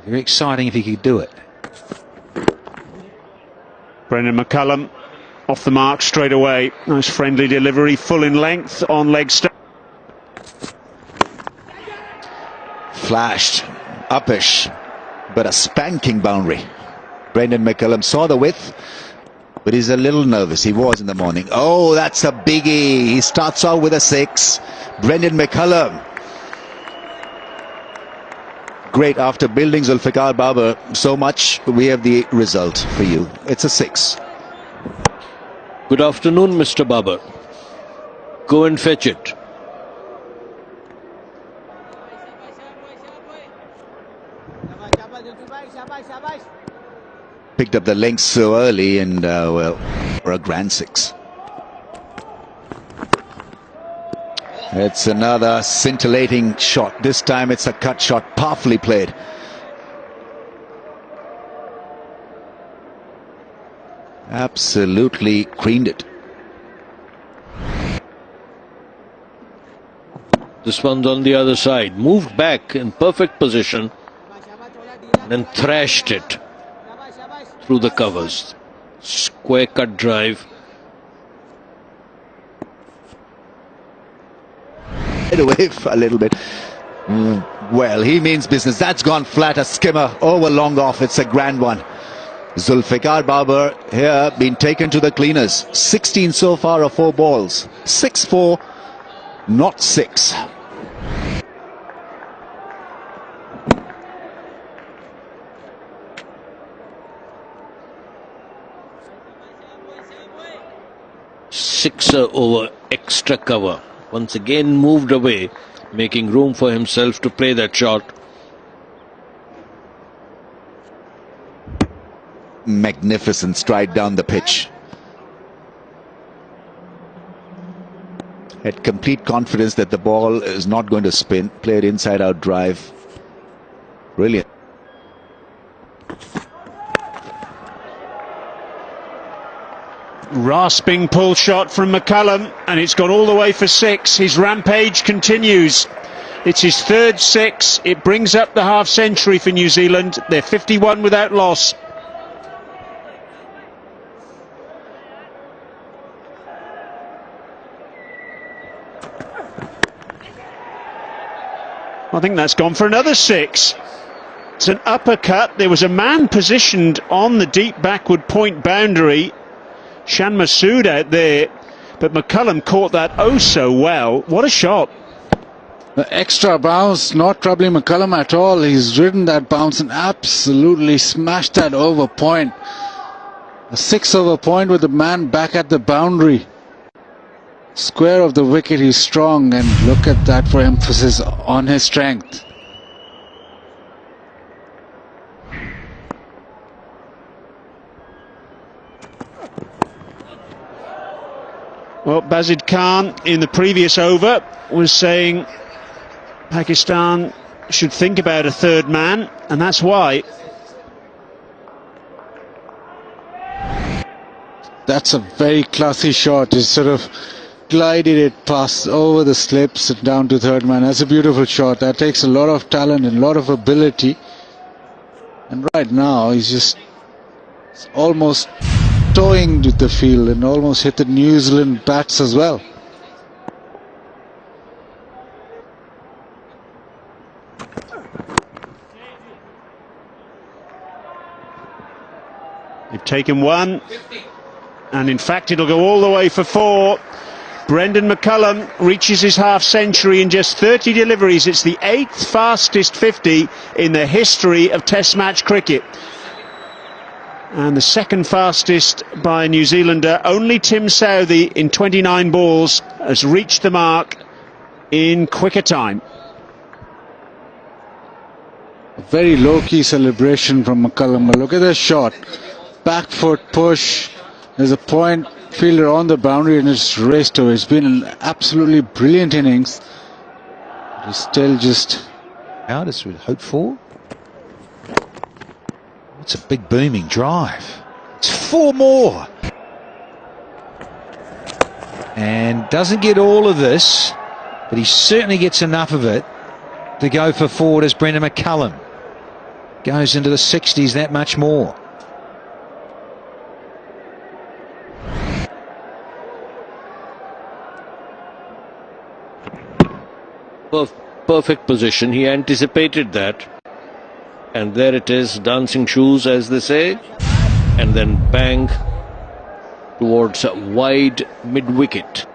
Very exciting if he could do it. Brendan McCullum off the mark straight away. Nice friendly delivery, full in length on leg stump. Flashed, uppish, but a spanking boundary. Brendan McCullum saw the width, but he's a little nervous. He was in the morning. Oh, that's a biggie. He starts out with a 6. Brendan McCullum. Great after building Zulfikar Babar so much. We have the result for you. It's a 6. Good afternoon, Mr. Babar. Go and fetch it. Picked up the length so early and, well, for a grand 6. It's another scintillating shot. This time it's a cut shot, powerfully played. Absolutely creamed it. This one's on the other side. Moved back in perfect position. Then thrashed it through the covers. Square cut drive. Away for a little bit. Well, he means business. That's gone flat. A skimmer over long off. It's a grand one. Zulfikar Babar here been taken to the cleaners. 16 so far of 4 balls. 6-4, not 6. Sixer over extra cover. Once again moved away, making room for himself to play that shot. Magnificent stride down the pitch. Had complete confidence that the ball is not going to spin. Played inside out drive. Brilliant. Rasping pull shot from McCullum, and it's gone all the way for 6. His rampage continues. It's his 3rd 6. It brings up the half century for New Zealand. They're 51 without loss. I think that's gone for another 6. It's an uppercut. There was a man positioned on the deep backward point boundary. Shan Masood out there, but McCullum caught that oh so well. What a shot. The extra bounce, not troubling McCullum at all. He's ridden that bounce and absolutely smashed that over point. A 6 over point with the man back at the boundary. Square of the wicket, he's strong, and look at that for emphasis on his strength. Well, Bazid Khan in the previous over was saying Pakistan should think about a 3rd man, and that's why. That's a very classy shot. He sort of glided it past over the slips and down to 3rd man. That's a beautiful shot. That takes a lot of talent and a lot of ability. And right now he's just almost toying with the field and almost hit the New Zealand bats as well. They've taken 1, and in fact it'll go all the way for 4. Brendan McCullum reaches his half century in just 30 deliveries. It's the 8th fastest 50 in the history of Test match cricket. And the 2nd fastest by a New Zealander. Only Tim Southey in 29 balls has reached the mark in quicker time. A very low-key celebration from McCullum. Look at the shot. Back foot push. There's a point fielder on the boundary and it's raced away. It's been an absolutely brilliant innings. It's still just Out as we'd hoped for. It's a big booming drive. It's 4 more. And doesn't get all of this, but he certainly gets enough of it to go for 4 as Brendan McCullum. goes into the 60s that much more. Perfect position. He anticipated that. And there it is, dancing shoes, as they say. And then bang towards a wide mid-wicket.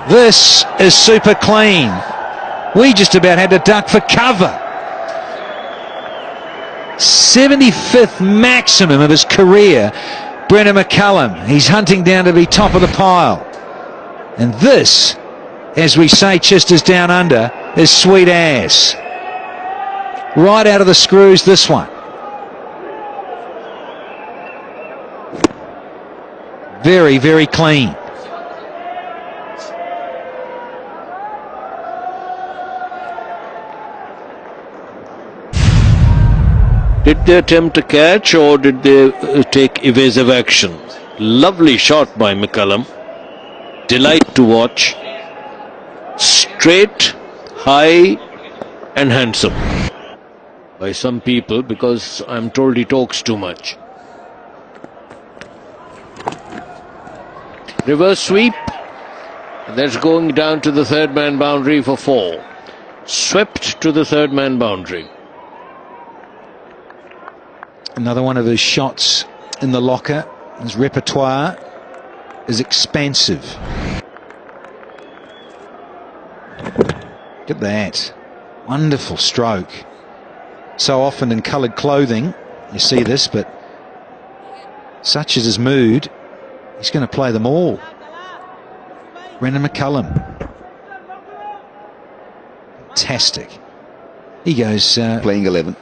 This is super clean. We just about had to duck for cover. 75th maximum of his career, Brendan McCullum. He's hunting down to be top of the pile. And this, as we say, Chester's down under, is sweet as. Right out of the screws, this one. Very, very clean. Did they attempt a catch or did they take evasive action? Lovely shot by McCullum. Delight to watch. Straight, high and handsome. By some people, because I'm told he talks too much. Reverse sweep. That's going down to the third man boundary for 4. Swept to the third man boundary. Another one of his shots in the locker. His repertoire is expansive. Look at that. Wonderful stroke. So often in coloured clothing you see this, but such is his mood, he's going to play them all. Brendan McCullum. Fantastic. He goes... playing 11.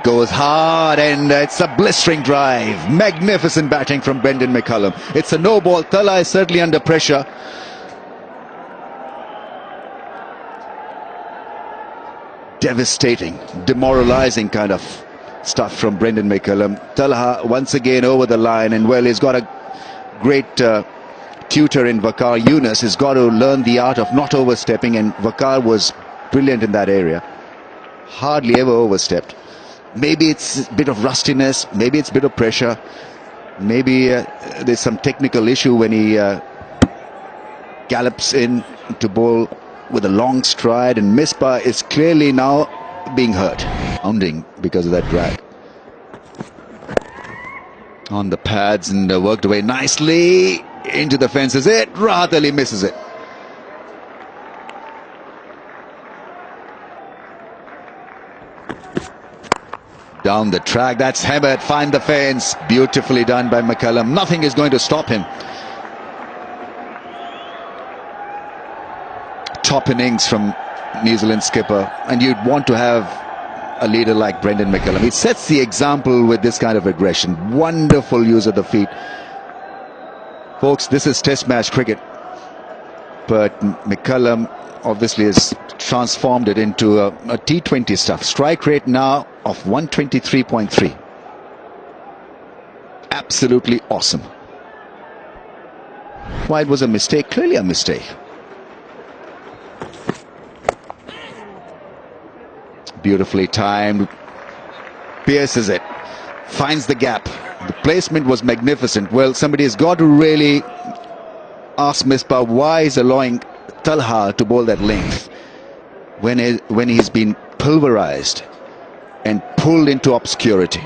Goes hard and it's a blistering drive. Magnificent batting from Brendan McCullum. It's a no ball. Thala is certainly under pressure. Devastating, demoralizing kind of stuff from Brendan McCullum. Talha once again over the line, and well, he's got a great tutor in Waqar Yunus. He's got to learn the art of not overstepping, and Waqar was brilliant in that area. Hardly ever overstepped. Maybe it's a bit of rustiness, maybe it's a bit of pressure, maybe there's some technical issue when he gallops in to bowl with a long stride, and Misbah is clearly now being hurt, pounding because of that drag. On the pads and worked away nicely into the fences. It rather misses it. Down the track, that's hammered, find the fence. Beautifully done by McCullum. Nothing is going to stop him. Top innings from New Zealand skipper, and you'd want to have a leader like Brendan McCullum. He sets the example with this kind of aggression. Wonderful use of the feet. Folks, this is test match cricket, but McCullum obviously has transformed it into a T20 stuff. Strike rate now of 123.3. Absolutely awesome. Why it was a mistake? Clearly a mistake. Beautifully timed. Pierces it. Finds the gap. The placement was magnificent. Well, somebody has got to really ask Misbah why he's allowing Talha to bowl that length when he's been pulverized and pulled into obscurity.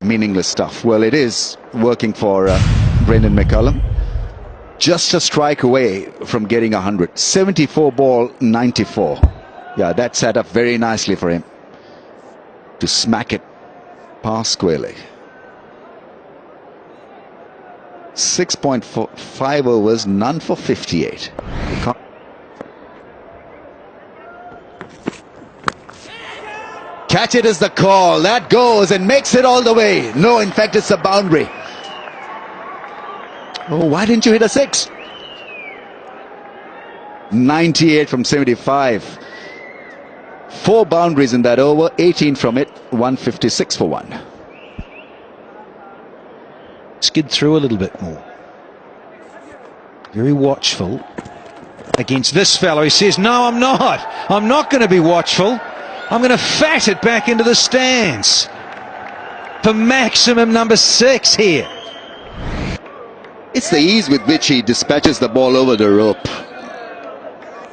Meaningless stuff. Well, it is working for Brendan McCullum. Just a strike away from getting 100. 74 ball, 94. Yeah, that set up very nicely for him to smack it past squarely. 6.5 overs, none for 58. Catch it is the call. That goes and makes it all the way. No, in fact, it's a boundary. Oh, why didn't you hit a 6? 98 from 75. 4 boundaries in that over, 18 from it, 156 for 1. skid through a little bit more. Very watchful against this fellow. He says, no, I'm not. I'm not going to be watchful. I'm going to fat it back into the stands for maximum number 6 here. It's the ease with which he dispatches the ball over the rope.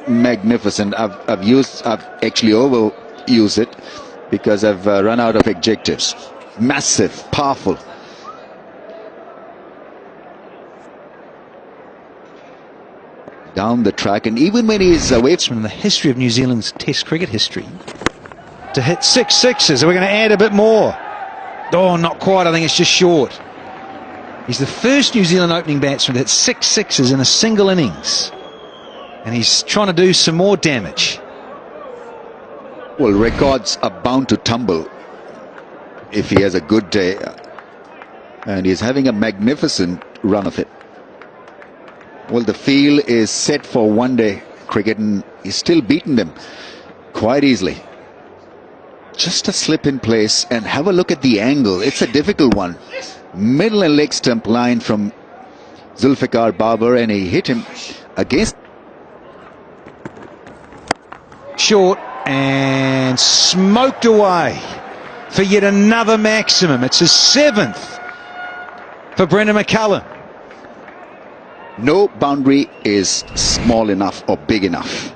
Magnificent. I've actually overused it because I've run out of adjectives. Massive, powerful. Down the track, and even when he's away from the history of New Zealand's Test cricket history, to hit 6 sixes, we're going to add a bit more. Oh, not quite. I think it's just short. He's the first New Zealand opening batsman to hit 6 sixes in a single innings, and he's trying to do some more damage. Well, records are bound to tumble if he has a good day, and he's having a magnificent run of it. Well, the field is set for one-day cricket, and he's still beaten them quite easily. Just a slip in place, and have a look at the angle. It's a difficult one. Middle and leg stump line from Zulfikar Babar, and he hit him against. Short and smoked away for yet another maximum. It's his 7th for Brendan McCullum. No boundary is small enough or big enough.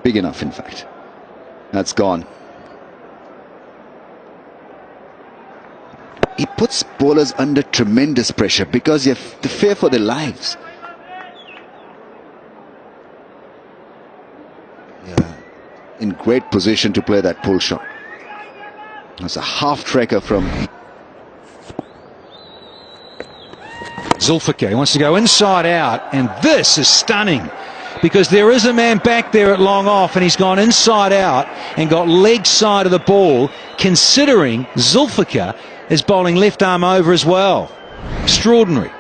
Big enough, in fact. That's gone. He puts bowlers under tremendous pressure because you have to fear for their lives. Yeah, in great position to play that pull shot. It's a half-tracker from Zulfikar. He wants to go inside out, and this is stunning because there is a man back there at long off, and he's gone inside out and got leg side of the ball, considering Zulfikar is bowling left arm over as well. Extraordinary.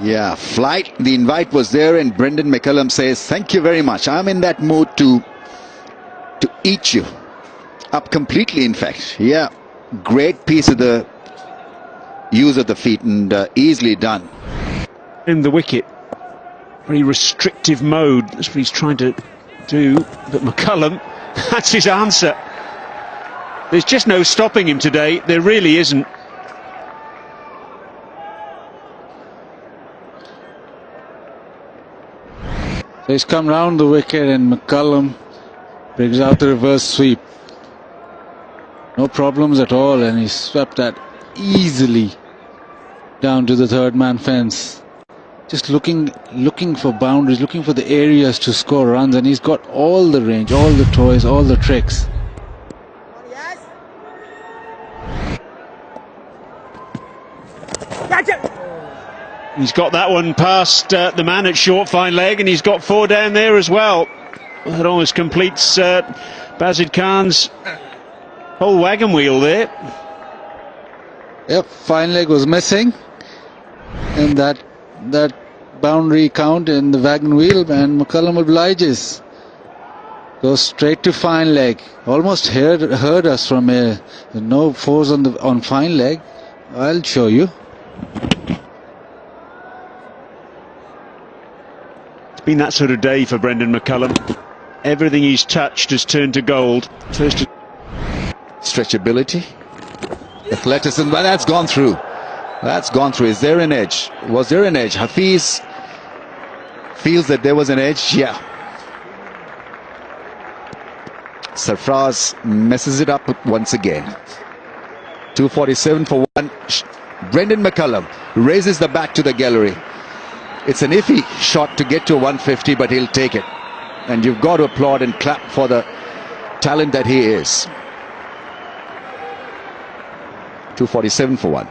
Yeah, flight. The invite was there, and Brendan McCullum says, thank you very much. I'm in that mood to eat you up completely, in fact. Yeah, great piece of the use of the feet, and easily done. In the wicket, very restrictive mode. That's what he's trying to do. But McCullum, that's his answer. There's just no stopping him today. There really isn't. So he's come round the wicket, and McCullum brings out the reverse sweep. No problems at all, and he swept that easily down to the third man fence. Just looking for boundaries, looking for the areas to score runs, and he's got all the range, all the toys, all the tricks. He's got that one past the man at short fine leg, and he's got 4 down there as well. That almost completes Bazid Khan's whole wagon wheel there. Yep, fine leg was missing, and that boundary count in the wagon wheel, and McCullum obliges. Goes straight to fine leg. Almost heard us from here. No force on fine leg. I'll show you. It's been that sort of day for Brendan McCullum. Everything he's touched has turned to gold. First stretchability, athleticism, but that's gone through. That's gone through. Is there an edge? Was there an edge? Hafiz feels that there was an edge. Yeah. Sarfraz messes it up once again. 247 for 1. Brendan McCullum raises the bat to the gallery. It's an iffy shot to get to 150, but he'll take it. And you've got to applaud and clap for the talent that he is. 247 for 1.